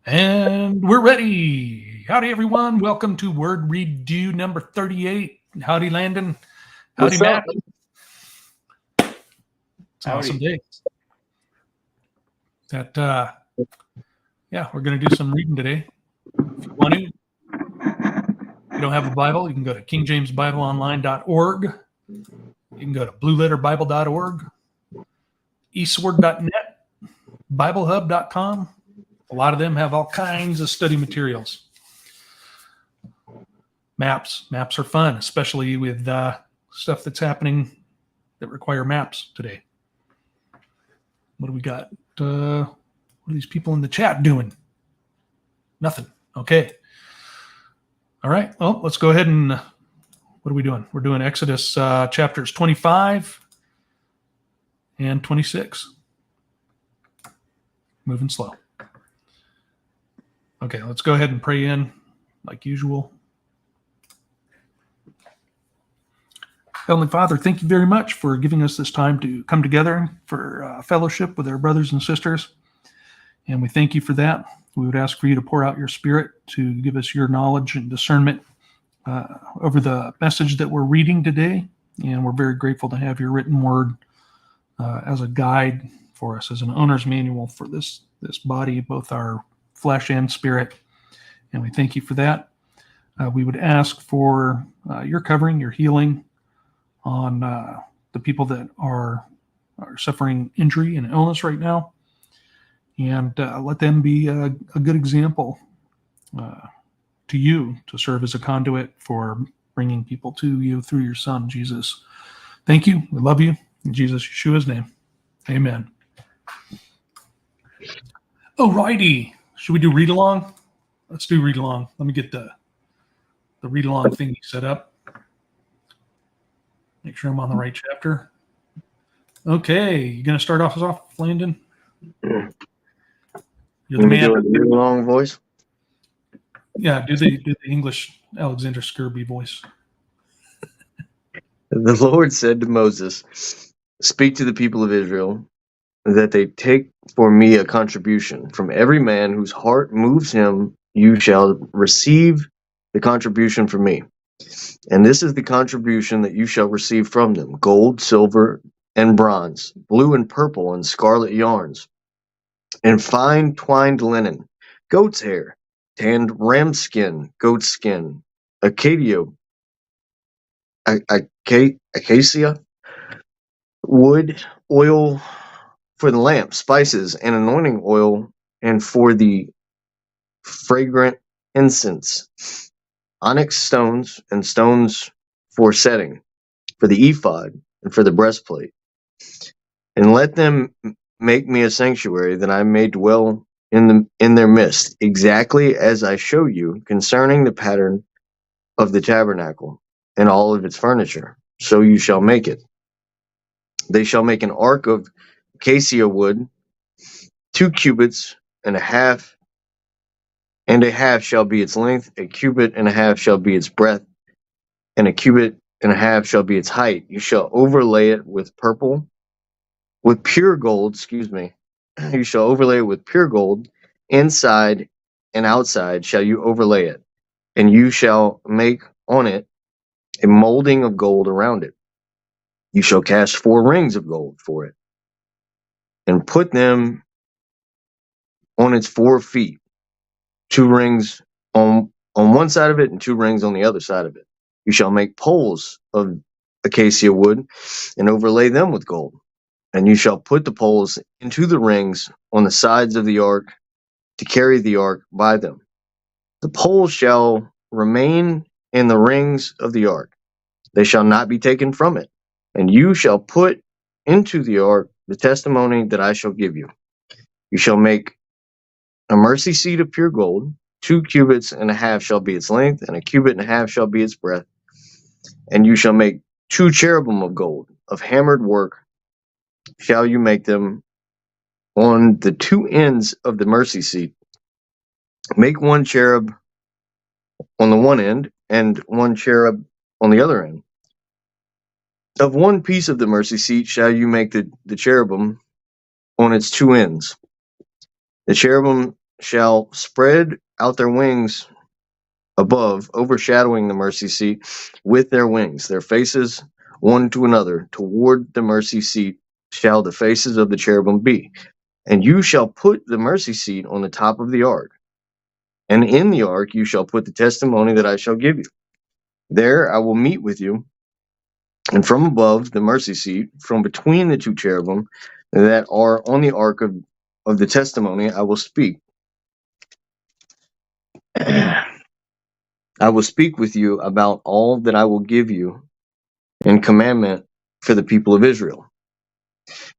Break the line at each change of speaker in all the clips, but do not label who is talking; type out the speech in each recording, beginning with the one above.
And we're ready. Howdy, everyone. Welcome to Word Redeux number 38. Howdy, Landon. Howdy,
What's
Matt.
up?
It's an awesome
Howdy.
day. Yeah, we're going to do some reading today. If you want to, if you don't have a Bible, you can go to kingjamesbibleonline.org. You can go to blueletterbible.org, eastward.net, biblehub.com. A lot of them have all kinds of study materials. Maps are fun, especially with stuff that's happening that require maps today. What do we got? What are these people in the chat doing? Nothing. Okay. All right. Well, let's go ahead and what are we doing? We're doing Exodus chapters 25 and 26. Moving slow. Okay, let's go ahead and pray in like usual. Heavenly Father, thank you very much for giving us this time to come together for fellowship with our brothers and sisters. And we thank you for that. We would ask for you to pour out your spirit to give us your knowledge and discernment over the message that we're reading today. And we're very grateful to have your written word as a guide for us, as an owner's manual for this body, both our flesh and spirit. And we thank you for that. We would ask for your covering, your healing on the people that are suffering injury and illness right now. And let them be a good example to you to serve as a conduit for bringing people to you through your son, Jesus. Thank you. We love you. In Jesus Yeshua's name. Amen. Alrighty. Should we do read along? Let's do read along. Let me get the read along thingy set up. Make sure I'm on the right chapter. Okay. You going to start off, Landon? You're the man.
Do a read along voice.
Yeah, do the English Alexander Skirby voice.
The Lord said to Moses, "Speak to the people of Israel, that they take for me a contribution. From every man whose heart moves him, you shall receive the contribution from me. And this is the contribution that you shall receive from them: gold, silver, and bronze, blue and purple and scarlet yarns, and fine twined linen, goat's hair, tanned ram skin, goat skin, acacia wood, oil for the lamp, spices and anointing oil, and for the fragrant incense, onyx stones and stones for setting, for the ephod and for the breastplate. And let them make me a sanctuary, that I may dwell in their midst, exactly as I show you concerning the pattern of the tabernacle and all of its furniture. So you shall make it. They shall make an ark of acacia wood, 2 cubits and a half shall be its length, a cubit and a half shall be its breadth, and a cubit and a half shall be its height. You shall overlay it with pure gold, You shall overlay it with pure gold, inside and outside shall you overlay it, and you shall make on it a molding of gold around it. You shall cast 4 rings of gold for it, and put them on its 4 feet, 2 rings on one side of it and 2 rings on the other side of it. You shall make poles of acacia wood and overlay them with gold. And you shall put the poles into the rings on the sides of the ark to carry the ark by them. The poles shall remain in the rings of the ark. They shall not be taken from it. And you shall put into the ark the testimony that I shall give you. You shall make a mercy seat of pure gold. 2 cubits and a half shall be its length, and a cubit and a half shall be its breadth. And you shall make 2 cherubim of gold, of hammered work shall you make them on the 2 ends of the mercy seat. Make 1 cherub on the one end, and 1 cherub on the other end. Of 1 piece of the mercy seat shall you make the cherubim on its 2 ends. The cherubim shall spread out their wings above, overshadowing the mercy seat with their wings, their faces one to another. Toward the mercy seat shall the faces of the cherubim be. And you shall put the mercy seat on the top of the ark. And in the ark you shall put the testimony that I shall give you. There I will meet with you, and from above the mercy seat, from between the two cherubim that are on the ark of the testimony, I will speak. I will speak with you about all that I will give you in commandment for the people of Israel.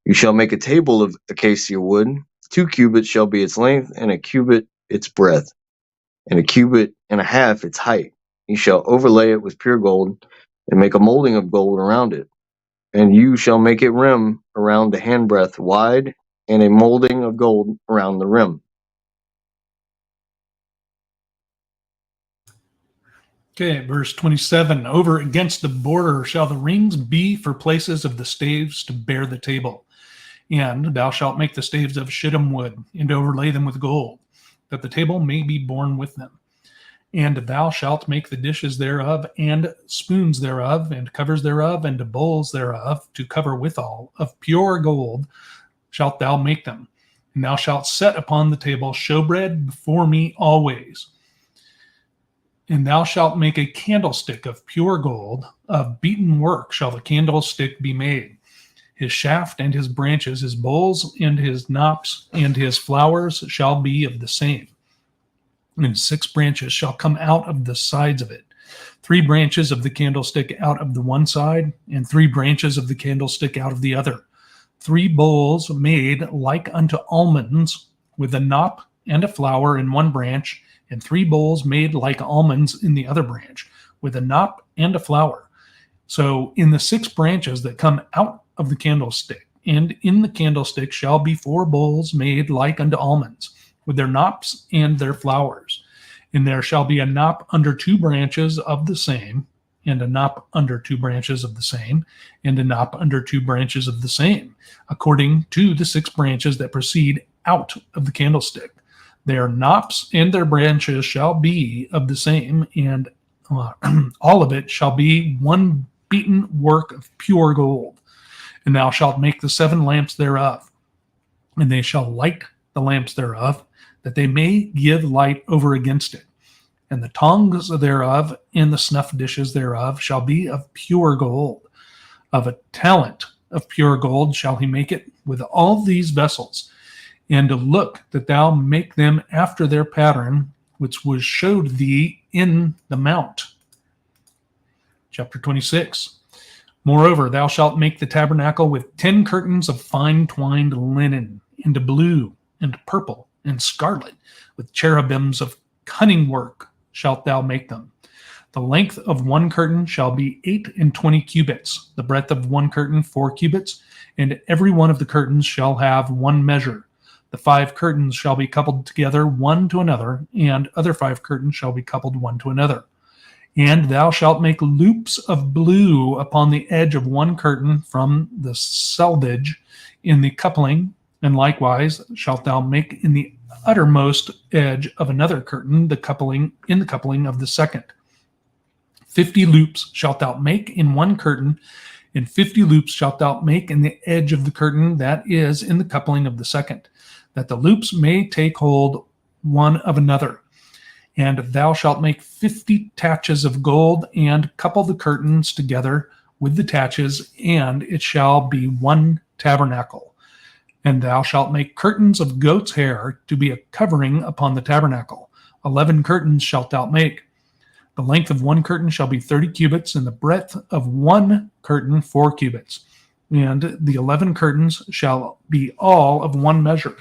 You shall make a table of acacia wood. 2 cubits shall be its length, and a cubit its breadth, and a cubit and a half its height. You shall overlay it with pure gold, and make a molding of gold around it. And you shall make a rim around the handbreadth wide, and a molding of gold around the rim.
Okay, verse 27. Over against the border shall the rings be for places of the staves to bear the table. And thou shalt make the staves of shittim wood, and overlay them with gold, that the table may be borne with them. And thou shalt make the dishes thereof, and spoons thereof, and covers thereof, and bowls thereof, to cover withal. Of pure gold shalt thou make them. And thou shalt set upon the table showbread before me always. And thou shalt make a candlestick of pure gold. Of beaten work shall the candlestick be made. His shaft and his branches, his bowls and his knops and his flowers shall be of the same. And 6 branches shall come out of the sides of it. 3 branches of the candlestick out of the one side, and 3 branches of the candlestick out of the other. 3 bowls made like unto almonds, with a knop and a flower in one branch, and 3 bowls made like almonds in the other branch, with a knop and a flower. So in the 6 branches that come out of the candlestick, and in the candlestick shall be 4 bowls made like unto almonds, with their knops and their flowers. And there shall be a knop under 2 branches of the same, and a knop under 2 branches of the same, and a knop under 2 branches of the same, according to the 6 branches that proceed out of the candlestick. Their knops and their branches shall be of the same, and all of it shall be one beaten work of pure gold. And thou shalt make the 7 lamps thereof, and they shall light the lamps thereof, that they may give light over against it. And the tongs thereof and the snuff dishes thereof shall be of pure gold. Of a talent of pure gold shall he make it with all these vessels. And look that thou make them after their pattern, which was showed thee in the mount. Chapter 26. Moreover, thou shalt make the tabernacle with 10 curtains of fine twined linen, and blue, and purple, and scarlet, with cherubims of cunning work shalt thou make them. The length of one curtain shall be 28 cubits, the breadth of one curtain 4 cubits, and every one of the curtains shall have one measure. The 5 curtains shall be coupled together one to another, and other 5 curtains shall be coupled one to another. And thou shalt make loops of blue upon the edge of one curtain from the selvage in the coupling, and likewise shalt thou make in the uttermost edge of another curtain the coupling of the second. 50 loops shalt thou make in one curtain, and 50 loops shalt thou make in the edge of the curtain that is in the coupling of the second, that the loops may take hold one of another. And thou shalt make 50 taches of gold, and couple the curtains together with the taches, and it shall be one tabernacle. And thou shalt make curtains of goat's hair to be a covering upon the tabernacle. 11 curtains shalt thou make. The length of one curtain shall be 30 cubits, and the breadth of one curtain 4 cubits. And the 11 curtains shall be all of one measure.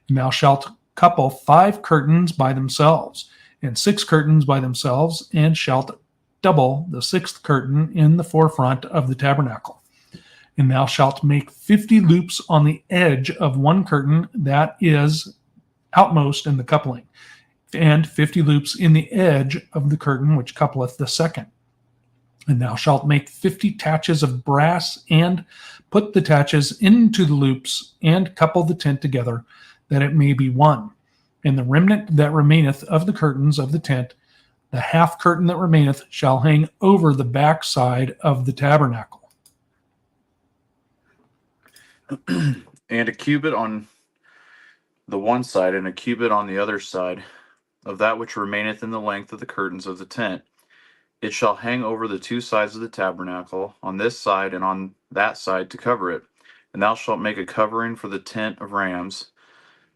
And thou shalt couple 5 curtains by themselves, and 6 curtains by themselves, and shalt double the 6th curtain in the forefront of the tabernacle. And thou shalt make 50 loops on the edge of one curtain that is outmost in the coupling, and 50 loops in the edge of the curtain which coupleth the second. And thou shalt make 50 taches of brass, and put the taches into the loops, and couple the tent together, that it may be one. And the remnant that remaineth of the curtains of the tent, the half curtain that remaineth, shall hang over the back side of the tabernacle.
And a cubit on the one side, and a cubit on the other side, of that which remaineth in the length of the curtains of the tent. It shall hang over the two sides of the tabernacle, on this side and on that side, to cover it. And thou shalt make a covering for the tent of rams'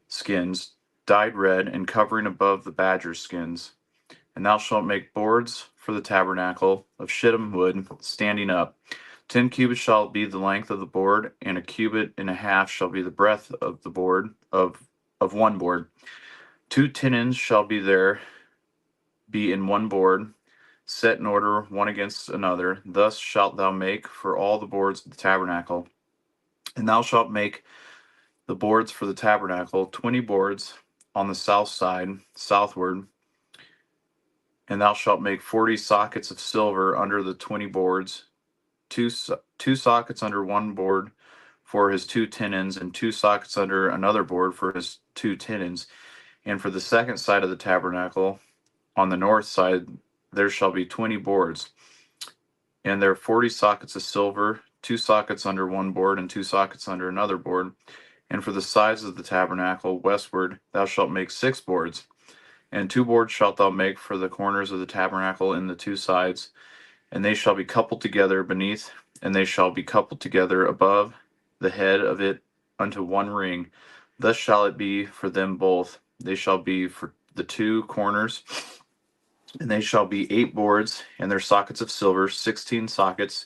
skins, dyed red, and covering above the badger skins. And thou shalt make boards for the tabernacle of shittim wood, standing up. 10 cubits shall be the length of the board, and a cubit and a half shall be the breadth of the board of one board. 2 tenons shall be in one board, set in order one against another. Thus shalt thou make for all the boards of the tabernacle. And thou shalt make the boards for the tabernacle, 20 boards on the south side, southward. And thou shalt make 40 sockets of silver under the 20 boards, two sockets under one board for his 2 tenons, and 2 sockets under another board for his 2 tenons. And for the second side of the tabernacle, on the north side, there shall be 20 boards, and there are 40 sockets of silver, 2 sockets under one board, and 2 sockets under another board. And for the sides of the tabernacle westward, thou shalt make 6 boards, and 2 boards shalt thou make for the corners of the tabernacle in the 2 sides, and they shall be coupled together beneath, and they shall be coupled together above the head of it unto one ring. Thus shall it be for them both. They shall be for the 2 corners, and they shall be 8 boards, and their sockets of silver, 16 sockets,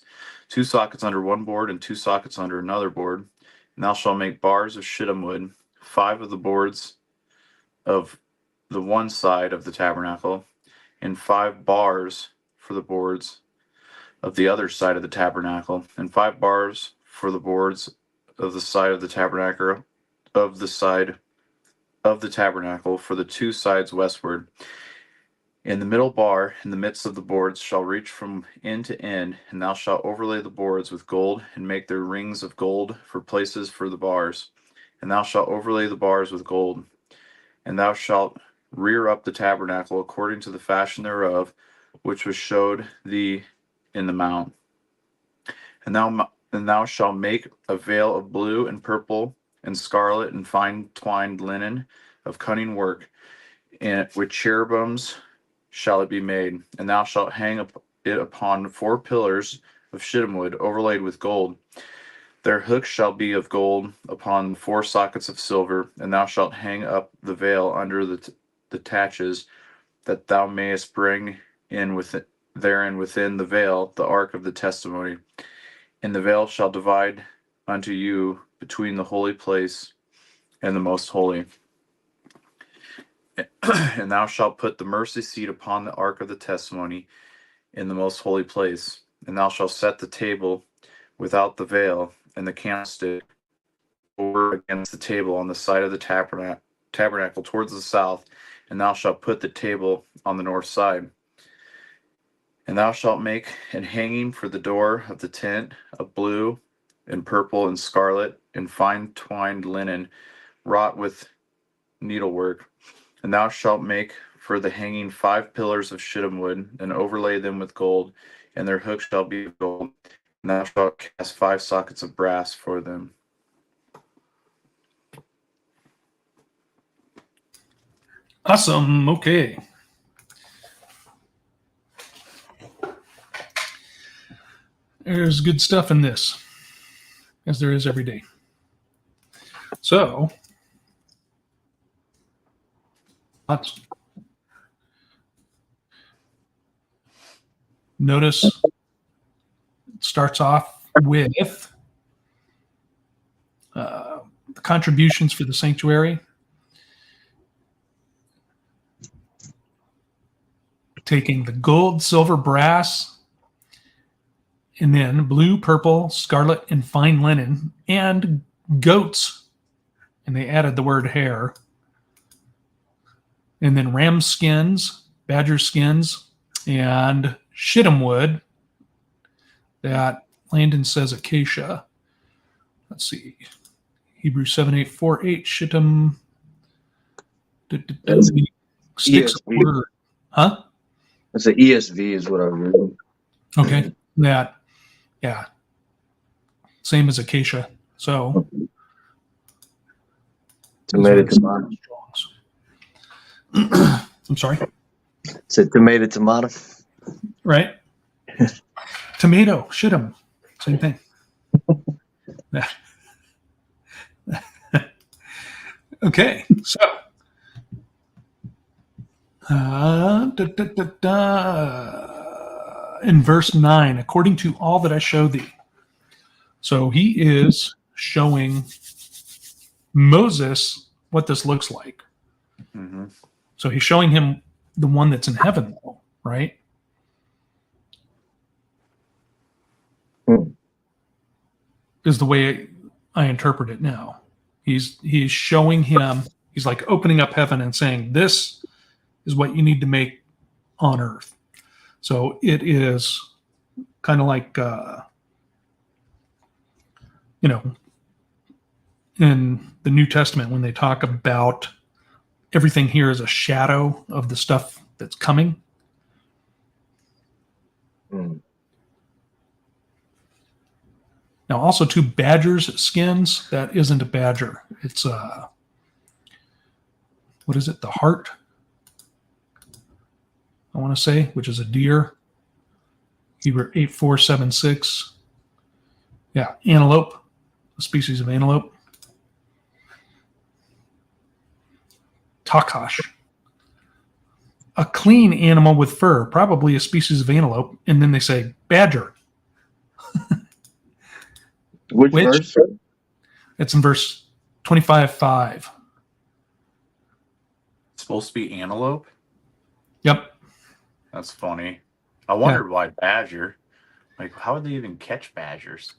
2 sockets under one board, and 2 sockets under another board. And thou shalt make bars of shittim wood, 5 of the boards of the one side of the tabernacle, and 5 bars for the boards of the other side of the tabernacle, and 5 bars for the boards of the side of the tabernacle, for the 2 sides westward. And the middle bar in the midst of the boards shall reach from end to end, and thou shalt overlay the boards with gold, and make their rings of gold for places for the bars. And thou shalt overlay the bars with gold. And thou shalt rear up the tabernacle according to the fashion thereof, which was showed thee in the mount. And thou shalt make a veil of blue and purple and scarlet and fine twined linen of cunning work, and with cherubims shall it be made. And thou shalt hang it upon 4 pillars of shittim wood overlaid with gold. Their hooks shall be of gold upon 4 sockets of silver. And thou shalt hang up the veil under the taches, that thou mayest bring in therein within the veil the ark of the testimony. And the veil shall divide unto you between the holy place and the most holy. And thou shalt put the mercy seat upon the ark of the testimony in the most holy place. And thou shalt set the table without the veil, and the candlestick over against the table on the side of the tabernacle towards the south. And thou shalt put the table on the north side. And thou shalt make an hanging for the door of the tent of blue and purple and scarlet and fine twined linen, wrought with needlework. And thou shalt make for the hanging 5 pillars of shittim wood, and overlay them with gold, and their hooks shall be of gold. And thou shalt cast 5 sockets of brass for them.
Awesome. Okay. There's good stuff in this, as there is every day. So, let's notice it starts off with the contributions for the sanctuary. Taking the gold, silver, brass, and then blue, purple, scarlet, and fine linen, and goats. And they added the word hair. And then ram skins, badger skins, and shittim wood that Landon says acacia. Let's see. Hebrews 7:848 shittim.
That's
Sticks of
ESV.
order. Huh?
That's the ESV is what I was reading.
Okay. That, yeah. Same as acacia. So.
Tomato, tomato.
I'm sorry.
It's a tomato, tomato.
Right? Tomato, shit 'em. Same thing. Yeah. Okay, so in verse 9, according to all that I showed thee. So he is showing Moses what this looks like.
Mm-hmm.
So he's showing him the one that's in heaven, though, right? Is the way I interpret it now. He's showing him, he's like opening up heaven and saying, this is what you need to make on earth. So it is kind of like, in the New Testament when they talk about everything here is a shadow of the stuff that's coming.
Mm.
Now, also, two badgers' skins. That isn't a badger. It's what is it? The hart, I want to say, which is a deer. Hebrew 8476. Yeah, antelope, a species of antelope. Takash, a clean animal with fur, probably a species of antelope. And then they say badger.
Which verse?
It's in verse 25:5.
It's supposed to be antelope.
Yep.
That's funny. I wondered why badger. Like, how would they even catch badgers?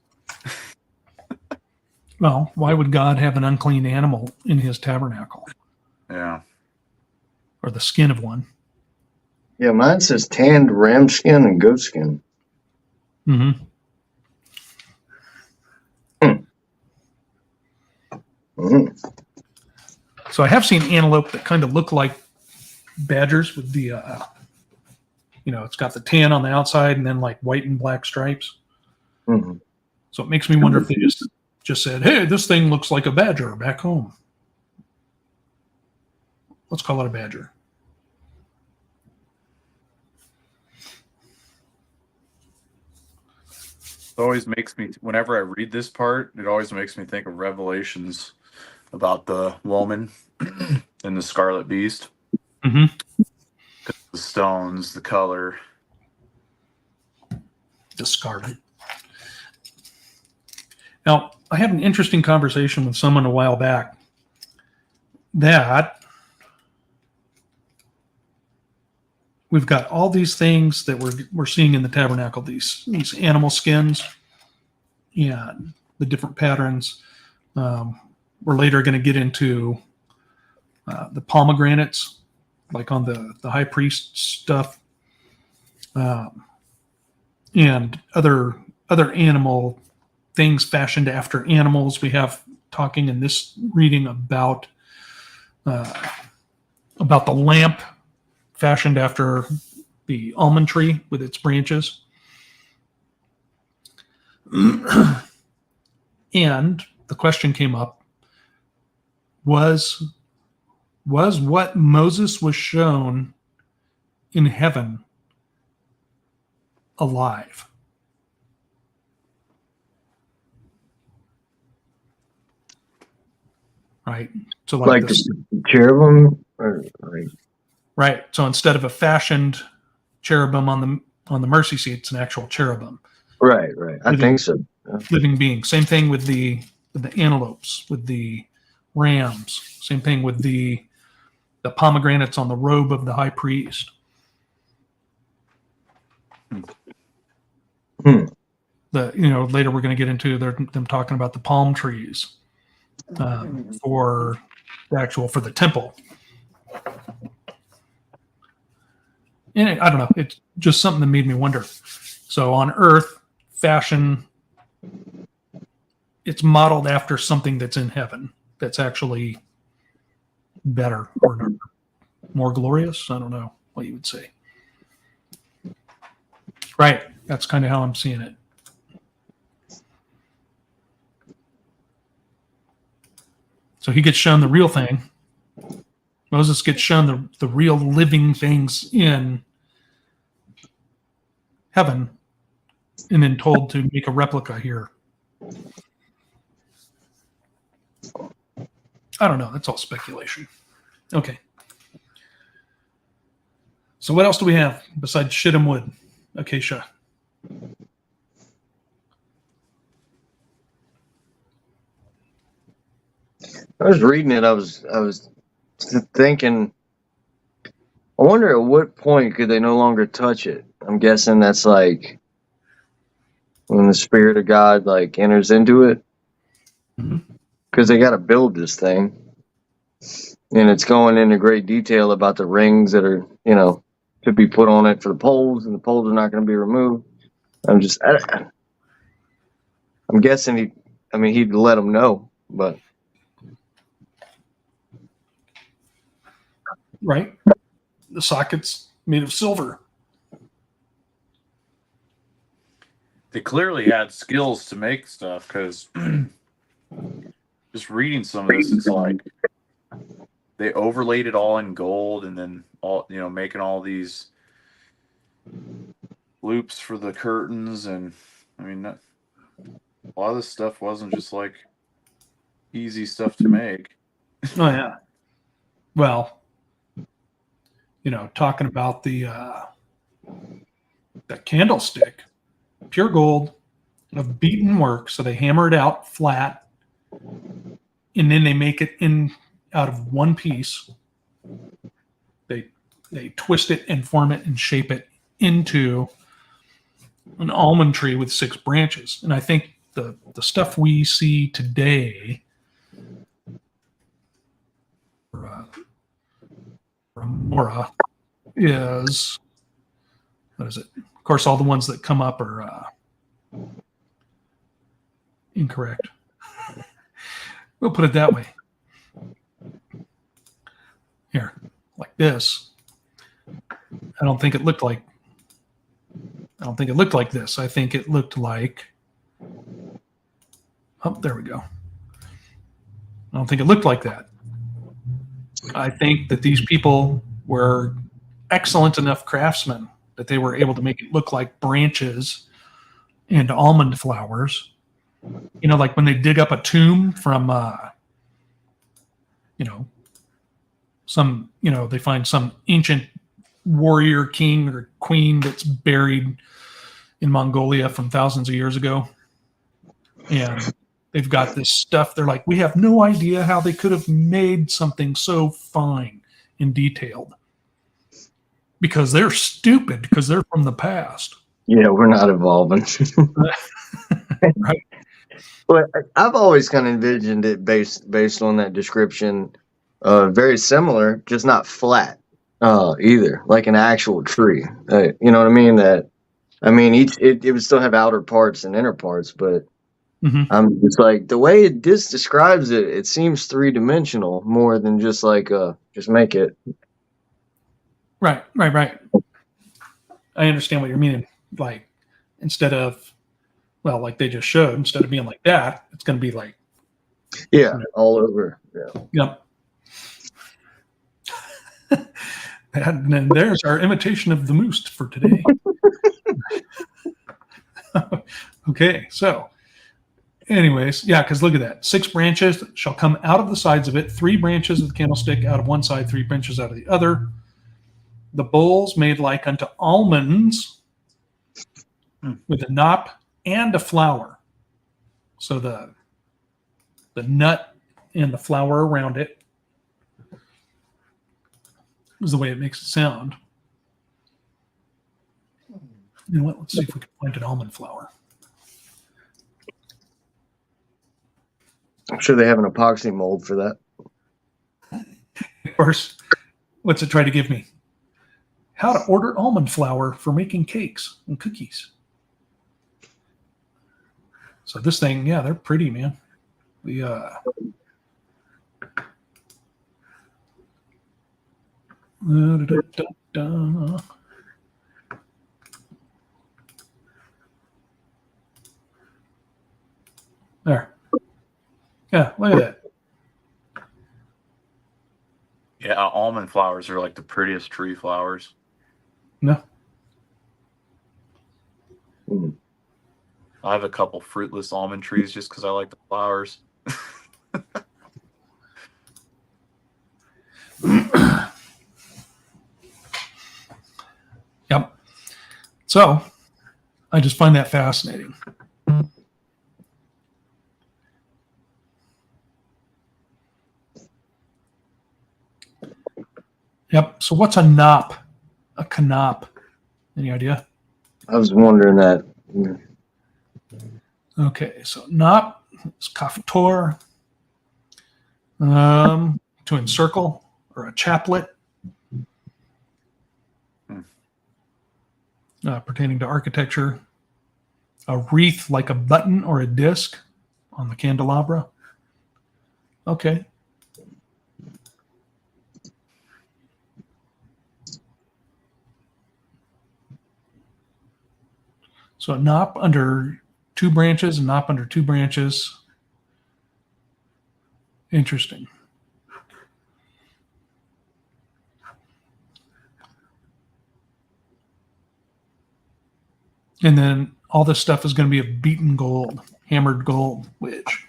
Well, why would God have an unclean animal in his tabernacle
Yeah.
or the skin of one?
Yeah, mine says tanned ram skin and goat skin.
Mm-hmm.
Mm.
So I have seen antelope that kind of look like badgers with the, it's got the tan on the outside and then like white and black stripes.
Mm-hmm.
So it makes me wonder if they just said, hey, this thing looks like a badger back home. Let's call it a badger.
It always makes me, whenever I read this part, it always makes me think of Revelations about the woman and the scarlet beast.
Mm-hmm.
The stones, the color.
Discarded. Now, I had an interesting conversation with someone a while back that we've got all these things that we're seeing in the tabernacle, these animal skins and the different patterns. We're later going to get into the pomegranates, like on the high priest stuff, and other animal things fashioned after animals. We have talking in this reading about the lamp fashioned after the almond tree with its branches. And the question came up, was what Moses was shown in heaven alive? Right. So
Like
this,
the cherubim, or like,
right. So instead of a fashioned cherubim on the mercy seat, it's an actual cherubim.
right. I think so.
Living being. Same thing with the antelopes, with the rams. Same thing with the pomegranates on the robe of the high priest. Later we're going to get into them talking about the palm trees for the temple. And I don't know, it's just something that made me wonder. So on earth, fashion, it's modeled after something that's in heaven, that's actually better or more glorious. I don't know what you would say. Right. That's kind of how I'm seeing it. So he gets shown the real thing. Moses gets shown the real living things in heaven and then told to make a replica here. I don't know. That's all speculation. Okay. So what else do we have besides shittim wood, acacia?
I was reading it. I was thinking. I wonder at what point could they no longer touch it. I'm guessing that's like when the spirit of God like enters into it, because they got to build this thing, and it's going into great detail about the rings that are to be put on it for the poles, and the poles are not going to be removed. I'm guessing he'd let them know, but
Right. The socket's made of silver.
They clearly had skills to make stuff, because just reading some of this, it's like they overlaid it all in gold, and then all making all these loops for the curtains, and I mean a lot of this stuff wasn't just like easy stuff to make.
Oh yeah. Well, talking about the candlestick, pure gold of beaten work. So they hammer it out flat, and then they make it out of one piece. They twist it and form it and shape it into an almond tree with 6 branches. And I think the stuff we see today Mora is, what is it? Of course, all the ones that come up are incorrect. We'll put it that way. Here, like this. I don't think it looked like this. I think it looked like, oh, there we go. I don't think it looked like that. I think that these people were excellent enough craftsmen that they were able to make it look like branches and almond flowers. Like when they dig up a tomb from, they find some ancient warrior king or queen that's buried in Mongolia from thousands of years ago. And they've got this stuff. They're like, we have no idea how they could have made something so fine and detailed, because they're stupid, because they're from the past.
Yeah, we're not evolving.
Right.
But I've always kind of envisioned it based on that description, very similar, just not flat either, like an actual tree. You know what I mean? It would still have outer parts and inner parts, but it's like the way it describes it. It seems 3-dimensional more than just like just make it.
Right. I understand what you're meaning. Like, instead of, well, like they just showed, instead of being like that, it's going to be like,
all over. Yeah.
Yep. And then there's our imitation of the moose for today. Okay, so anyways, yeah, because look at that. 6 branches shall come out of the sides of it, 3 branches of the candlestick out of one side, 3 branches out of the other. The bowls made like unto almonds, with a knop and a flower. So the nut and the flower around it is the way it makes it sound. You know what? Let's see if we can find an almond flower.
I'm sure they have an epoxy mold for that.
Of course, what's it try to give me? How to order almond flour for making cakes and cookies. So this thing, yeah, they're pretty, man. Da-da-da-da-da. There. Yeah, look at that.
Yeah, almond flowers are like the prettiest tree flowers.
No.
Mm.
I have a couple fruitless almond trees just because I like the flowers.
Yep. So I just find that fascinating. Yep. So what's a knop? A canop? Any idea?
I was wondering that.
Okay, so knop is kaftor, to encircle, or a chaplet, pertaining to architecture. A wreath like a button or a disc on the candelabra. Okay. So a knop under two branches, a knop under two branches. Interesting. And then all this stuff is going to be of beaten gold, hammered gold, which,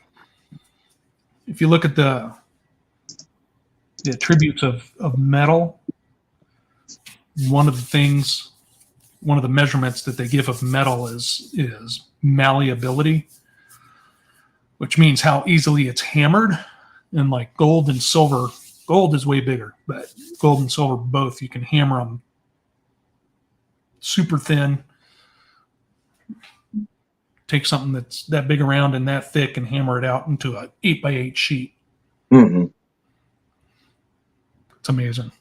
if you look at the attributes of metal, one of the measurements that they give of metal is malleability, which means how easily it's hammered. And like gold and silver, gold is way bigger, but gold and silver both, you can hammer them super thin. Take something that's that big around and that thick and hammer it out into an 8x8 sheet.
Mm-hmm.
It's amazing.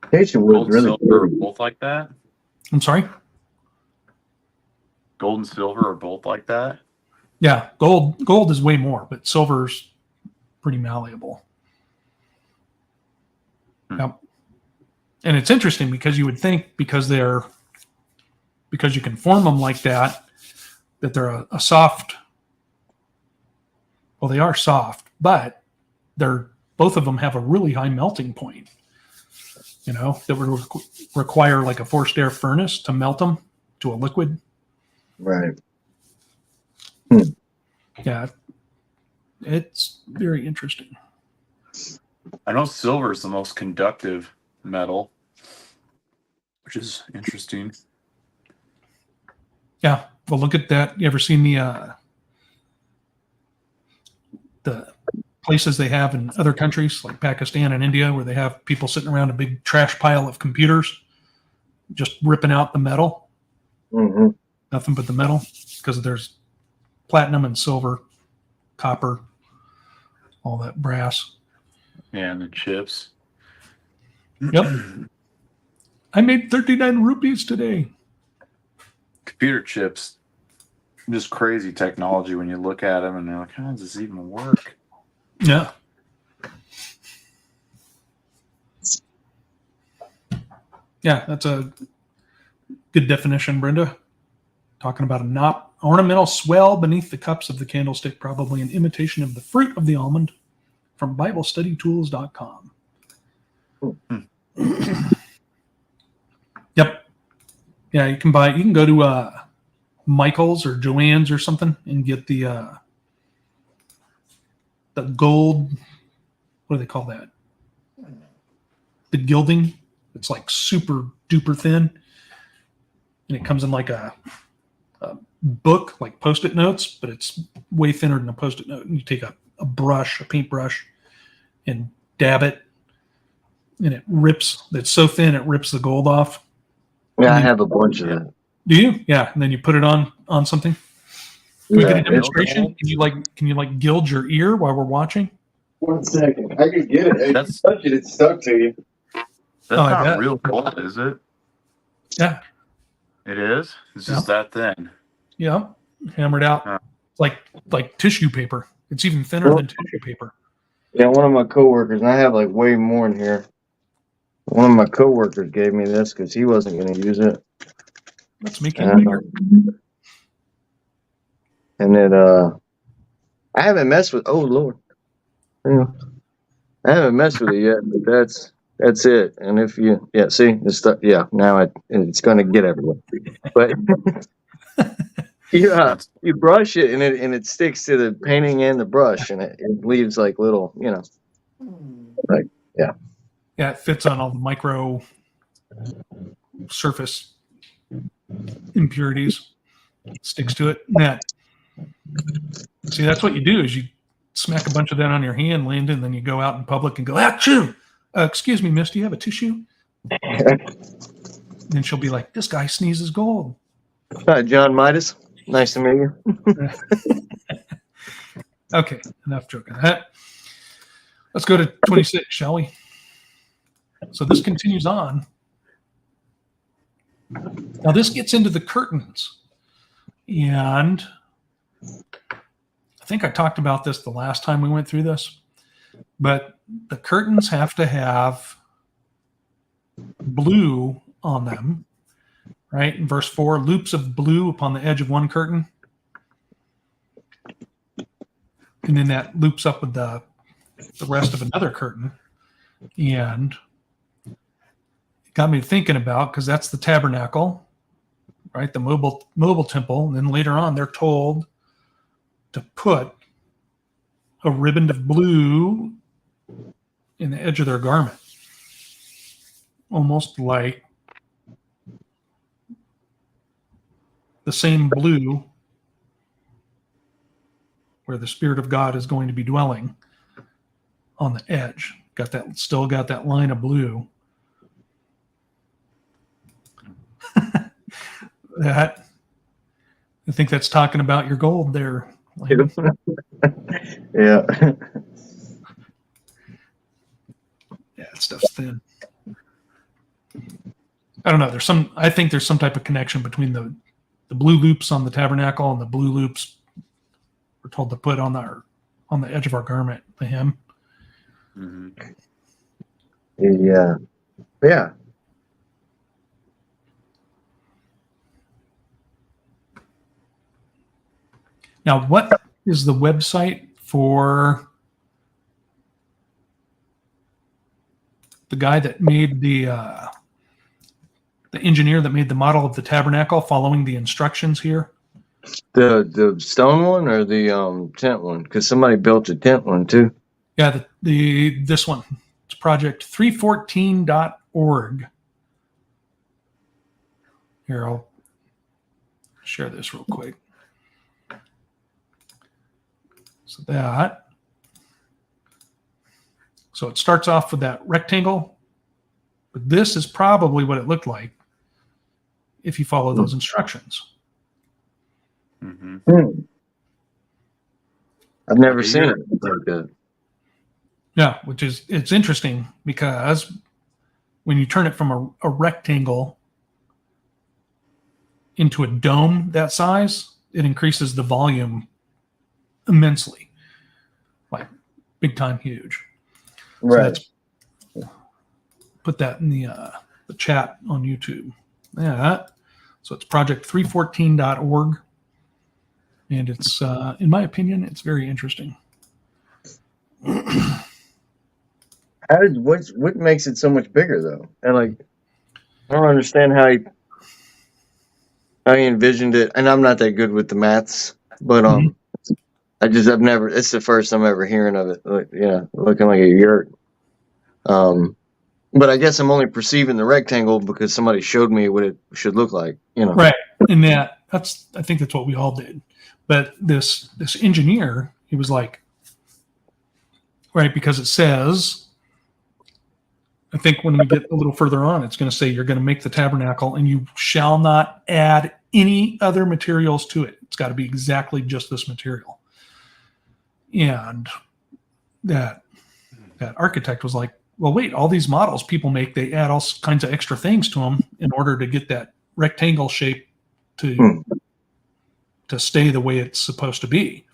Station was
Gold and
really
silver are
good.
both like that.
I'm sorry?
Gold and silver are both like that.
Yeah, gold is way more, but silver's pretty malleable. Yep. And it's interesting because you would think because you can form them like that they're a soft. Well, they are soft, but both of them have a really high melting point. That would require like a forced air furnace to melt them to a liquid.
Right.
Yeah, it's very interesting.
I know silver is the most conductive metal, which is interesting.
Yeah, well, look at that. You ever seen the places they have in other countries like Pakistan and India where they have people sitting around a big trash pile of computers just ripping out the metal?
Mm-hmm.
Nothing but the metal, because there's platinum and silver, copper, all that brass.
Yeah, and the chips.
Yep. I made 39 rupees today.
Computer chips, just crazy technology when you look at them and they're like, how does this even work?
Yeah. Yeah, that's a good definition, Brenda. Talking about a knop, ornamental swell beneath the cups of the candlestick, probably an imitation of the fruit of the almond, from BibleStudyTools.com. Yep. Yeah, you can go to Michael's or Joann's or something and get the gold. What do they call that? The gilding. It's like super duper thin, and it comes in like a book, like Post-it notes, but it's way thinner than a Post-it note. And you take a paintbrush, and dab it, and it rips. It's so thin it rips the gold off.
Yeah, I have a bunch of that.
Do you? Yeah, and then you put it on something. Can we get a demonstration? Can you gild your ear while we're watching?
1 second. I could get it. If you touch it, it's stuck to you.
That's
I
not
bet.
real gold, is it?
Yeah.
It is? It's just that thin.
Yeah. Hammered out.
Huh.
Like tissue paper. It's even thinner than tissue paper.
Yeah, one of my coworkers, and I have like way more in here. One of my coworkers gave me this because he wasn't going to use it.
Let's make it bigger.
And it, I haven't messed with. Oh Lord, yeah. I haven't messed with it yet, but that's it. And if you, yeah, see, it's stuff. Yeah, now it's going to get everywhere. But you brush it and it sticks to the painting and the brush, and it leaves like little, like yeah.
Yeah, it fits on all the micro surface impurities. Sticks to it. See, that's what you do is you smack a bunch of that on your hand, Landon, and then you go out in public and go, achoo! Excuse me, miss, do you have a tissue? And then she'll be like, this guy sneezes gold.
Hi, John Midas. Nice to meet you.
Okay, enough joking. Let's go to 26, shall we? So this continues on. Now this gets into the curtains. And I think I talked about this the last time we went through this, but the curtains have to have blue on them, right? In verse 4, loops of blue upon the edge of one curtain. And then that loops up with the rest of another curtain. And it got me thinking about, because that's the tabernacle, right? The mobile temple. And then later on, they're told to put a ribbon of blue in the edge of their garment. Almost like the same blue where the Spirit of God is going to be dwelling on the edge. Still got that line of blue. I think that's talking about your gold there.
Yeah.
Yeah, that stuff's thin. I don't know. I think there's some type of connection between the blue loops on the tabernacle and the blue loops we're told to put on the edge of our garment, the hem.
Mm-hmm.
Yeah. Yeah.
Now, what is the website for the guy that made the engineer that made the model of the tabernacle following the instructions here?
The stone one or the tent one? Because somebody built a tent one too.
Yeah, this one. It's project314.org. Here, I'll share this real quick. So it starts off with that rectangle, but this is probably what it looked like if you follow those instructions.
Mm-hmm.
I've never seen it like that.
Yeah, it's interesting because when you turn it from a rectangle into a dome that size, it increases the volume immensely, like big time huge.
Right.
So put that in the chat on YouTube. Yeah. So it's project314.org. And it's, in my opinion, it's very interesting.
What makes it so much bigger though? And like, I don't understand how he envisioned it. And I'm not that good with the maths, but it's the first I'm ever hearing of it. Looking like a yurt. But I guess I'm only perceiving the rectangle because somebody showed me what it should look like.
Right. And I think that's what we all did. But this engineer, he was like, right, because it says, I think when we get a little further on, it's going to say you're going to make the tabernacle and you shall not add any other materials to it. It's got to be exactly just this material. And that architect was like, well, wait, all these models people make, they add all kinds of extra things to them in order to get that rectangle shape to stay the way it's supposed to be,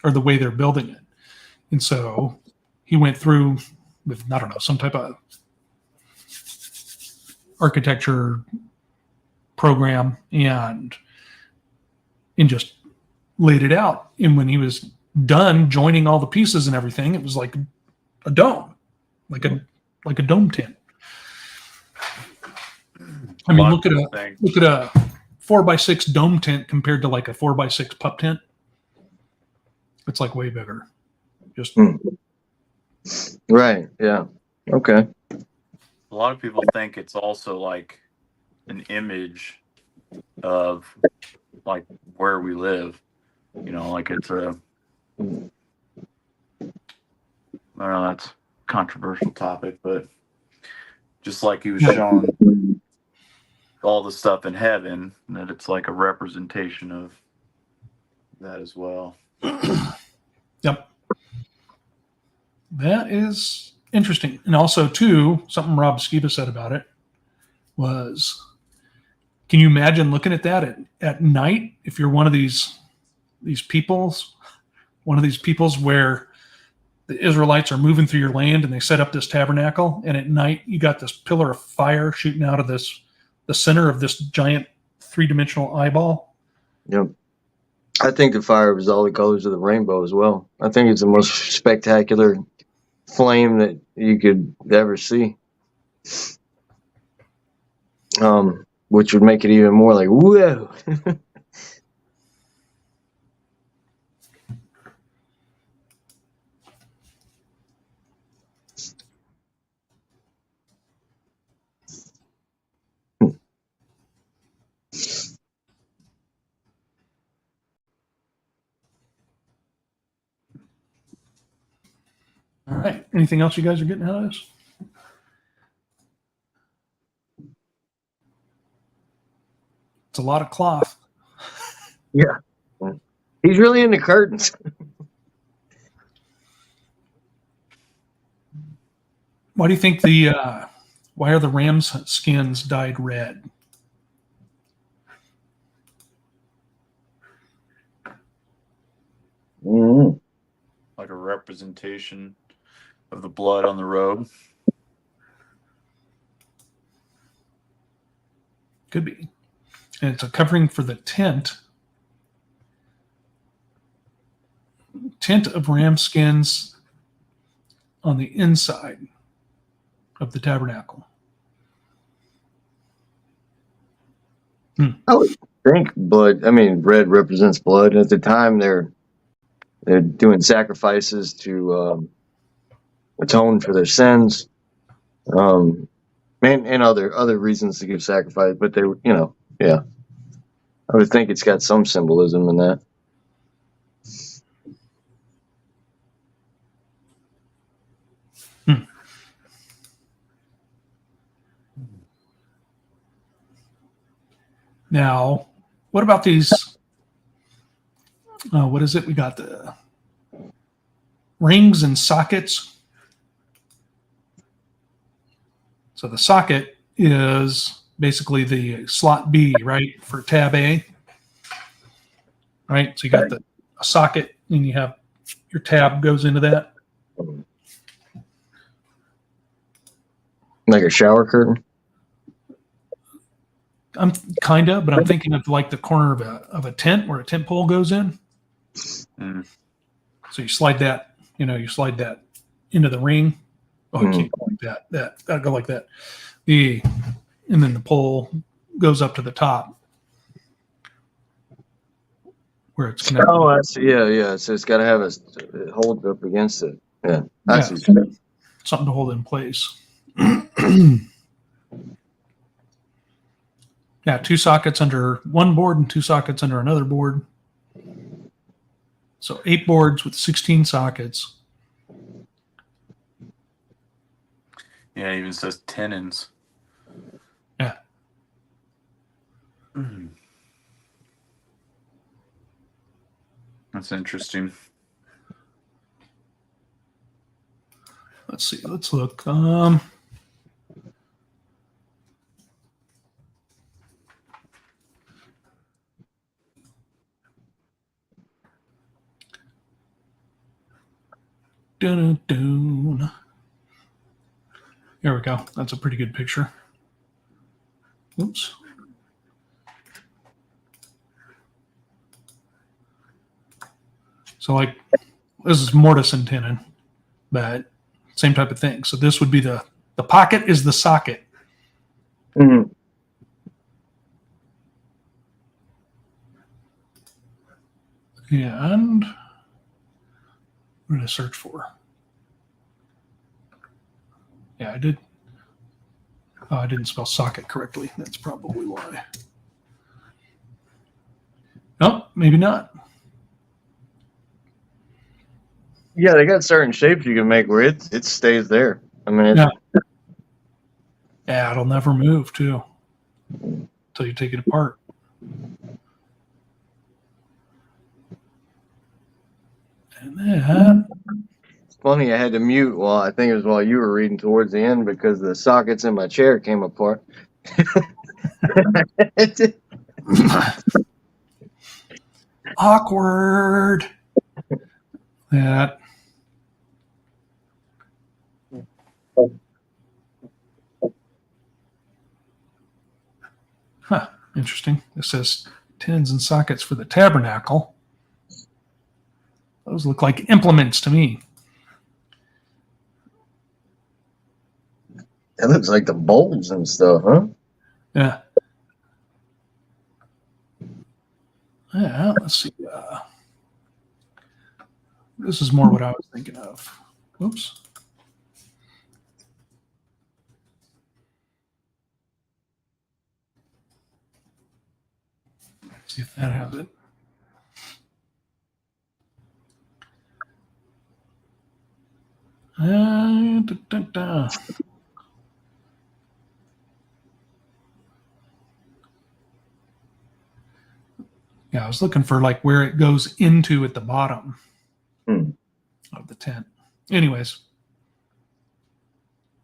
or the way they're building it. And so he went through with, I don't know, some type of architecture program and just laid it out. And when he was done joining all the pieces and everything, it was like a dome, like a dome tent. I mean, look at a 4x6 dome tent compared to like a 4x6 pup tent. It's like way bigger. Just
Right. Yeah. Okay.
A lot of people think it's also like an image of like where we live. Like it's a, I don't know, that's a controversial topic, but just like he was showing all the stuff in heaven, that it's like a representation of that as well.
Yep. That is interesting. And also, too, something Rob Skiba said about it was, can you imagine looking at that at night if you're one of these peoples where the Israelites are moving through your land and they set up this tabernacle, and at night you got this pillar of fire shooting out of the center of this giant 3-dimensional eyeball.
Yep. I think the fire was all the colors of the rainbow as well. I think it's the most spectacular flame that you could ever see. Which would make it even more like, whoa.
All right. Anything else you guys are getting out of this? It's a lot of cloth.
Yeah. He's really into curtains.
Why do you think why are the ram's skins dyed red?
Mm-hmm.
Like a representation of the blood on the robe.
Could be. And it's a covering for the tent of ram skins on the inside of the tabernacle.
I would think blood. I mean, red represents blood. At the time, they're doing sacrifices to atone for their sins, and other reasons to give sacrifice. But they, yeah, I would think it's got some symbolism in that.
Now, what about these? What is it? We got the rings and sockets. So the socket is basically the slot B, right, for tab A. Right? So you got a socket and you have your tab goes into that.
Like a shower curtain?
I'm but I'm thinking of like the corner of a tent where a tent pole goes in.
Mm.
So you slide that into the ring. Oh, you can't go like that. That'll go like that. And then the pole goes up to the top where it's connected.
Oh, I see. Yeah. So it's got to have it hold up against it. Yeah. I see.
Something to hold it in place. Yeah, 2 sockets under one board and 2 sockets under another board. So 8 boards with 16 sockets.
Yeah, it even says tenons.
Yeah.
That's interesting.
Let's see. Let's look. There we go. That's a pretty good picture. Oops. So like this is mortise and tenon, but same type of thing. So this would be the pocket is the socket.
Mhm.
And what did I search for? Yeah, I did. Oh, I didn't spell socket correctly. That's probably why. No, maybe not.
Yeah, they got certain shapes you can make where it stays there. I mean, it's,
Yeah. Yeah, it'll never move too until you take it apart. And then
it's funny. I had to mute I think it was while you were reading towards the end because the sockets in my chair came apart.
awkward. That. Huh. Interesting. It says tins and sockets for the tabernacle. Those look like implements to me.
It looks like the bolts and stuff, huh?
Yeah. Yeah, let's see. This is more what I was thinking of. Oops. See if that has it. Da, da, da. Yeah, I was looking for like where it goes into at the bottom of the tent. Anyways,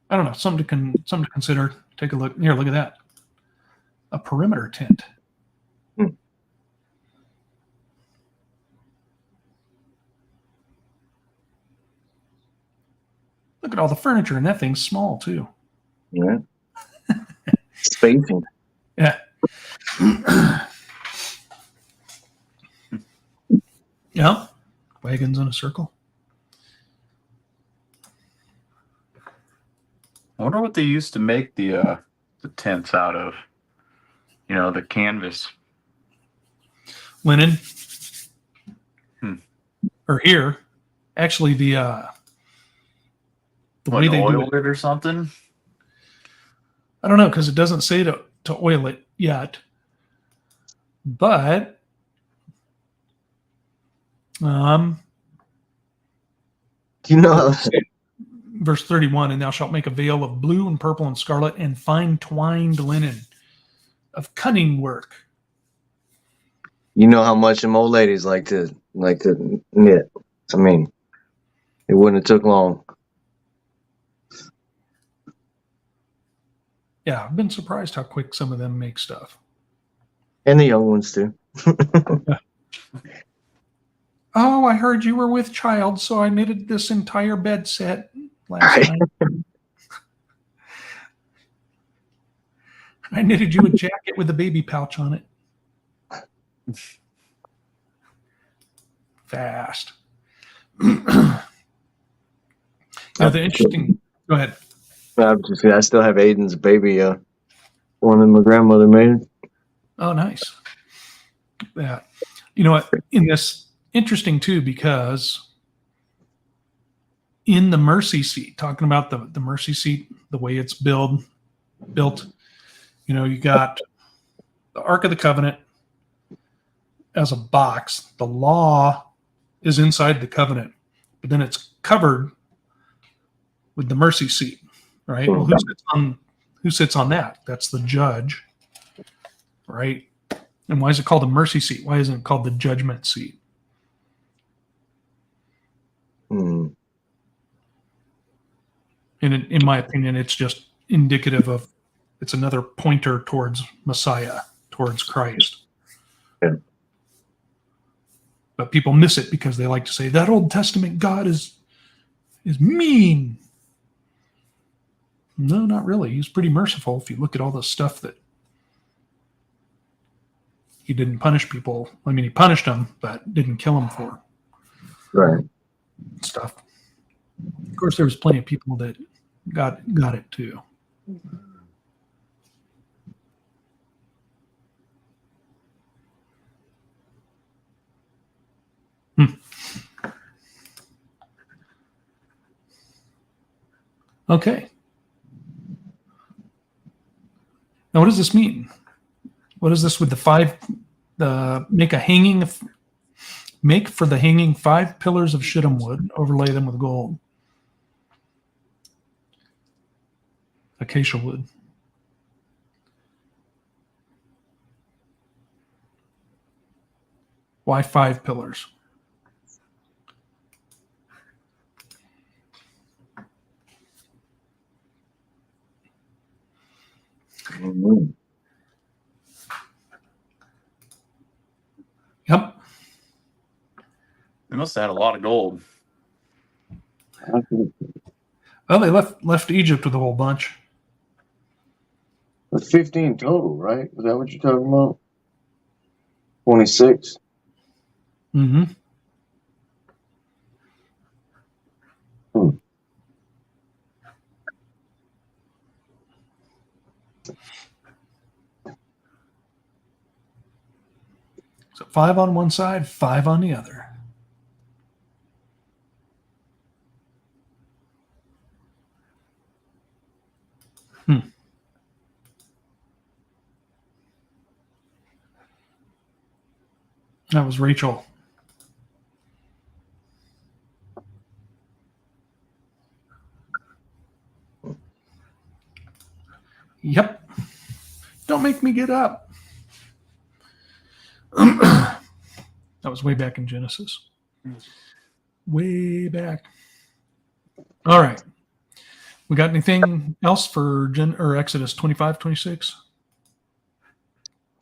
I don't know. Something to consider. Take a look. Here, look at that. A perimeter tent. Look at all the furniture, and that thing's small too.
Yeah. Spacing.
Yeah. Yeah. Wagons in a circle.
I wonder what they used to make the tents out of. You know, the canvas.
Linen.
Hmm.
Or here, actually, the way they do
oil it or something.
I don't know because it doesn't say to oil it yet, but
Do you know?
verse 31, and thou shalt make a veil of blue and purple and scarlet and fine twined linen of cunning work.
You know how much them old ladies like to knit. I mean, it wouldn't have took long.
Yeah, I've been surprised how quick some of them make stuff.
And the young ones too.
Oh, I heard you were with child, so I knitted this entire bed set last night. I knitted you a jacket with a baby pouch on it. Fast. Now, the interesting. Go ahead.
I still have Aiden's baby one that my grandmother made.
Oh, nice. Yeah. You know what? In this, interesting too, because in the mercy seat, talking about the mercy seat, the way it's built, you know, you got the Ark of the Covenant as a box. The law is inside the covenant, but then it's covered with the mercy seat, right? Well, who sits on that? That's the judge, right? And why is it called the mercy seat? Why isn't it called the judgment seat?
Mm.
And in my opinion, it's just indicative of, it's another pointer towards Messiah, towards Christ.
Yeah.
But people miss it because they like to say that Old Testament God is mean. No, not really. He's pretty merciful if you look at all the stuff that he didn't punish people. I mean, he punished them, but didn't kill them for
Right.
stuff. Of course, there was plenty of people that got it too. Okay. Now, what does this mean? What is this with the five? Make for the hanging 5 pillars of shittim wood, overlay them with gold. Acacia wood. Why 5 pillars?
Mhm.
Yep.
They must have had a lot of gold.
Well, they left Egypt with a whole bunch.
That's 15 total, right? Is that what you're talking about? 26.
Mm-hmm.
Hmm.
So 5 on one side, 5 on the other. That was Rachel. Yep. Don't make me get up. That was way back in Genesis. Way back. All right. We got anything else for Exodus 25, 26?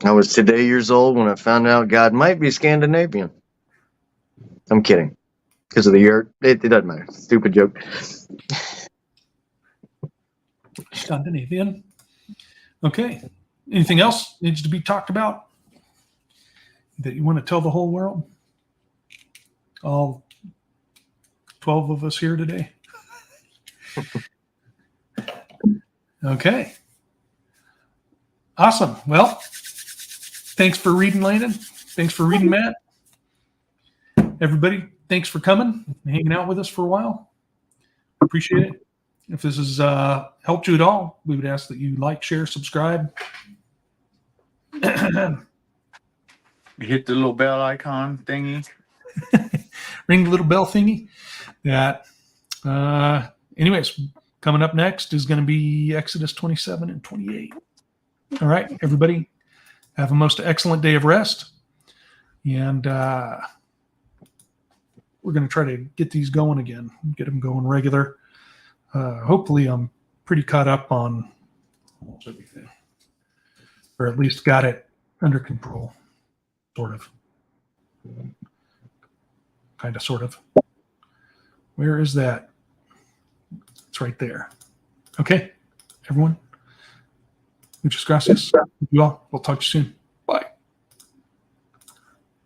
I was today years old when I found out God might be Scandinavian. I'm kidding. Because of the year. It doesn't matter. Stupid joke.
Scandinavian. Okay. Anything else needs to be talked about that you want to tell the whole world? All 12 of us here today. Okay. Awesome. Well, thanks for reading, Landon. Thanks for reading, Matt. Everybody, thanks for coming and hanging out with us for a while. Appreciate it. If this has helped you at all, we would ask that you like, share, subscribe.
You hit the little bell icon thingy.
Ring the little bell thingy. That. Anyways, coming up next is going to be Exodus 27 and 28. All right, everybody, have a most excellent day of rest. And we're going to try to get these going again, get them going regular. Hopefully, I'm pretty caught up on almost everything, or at least got it under control, sort of. Kind of, sort of. Where is that? It's right there. Okay, everyone. Muchas gracias. You all. We'll talk to you soon.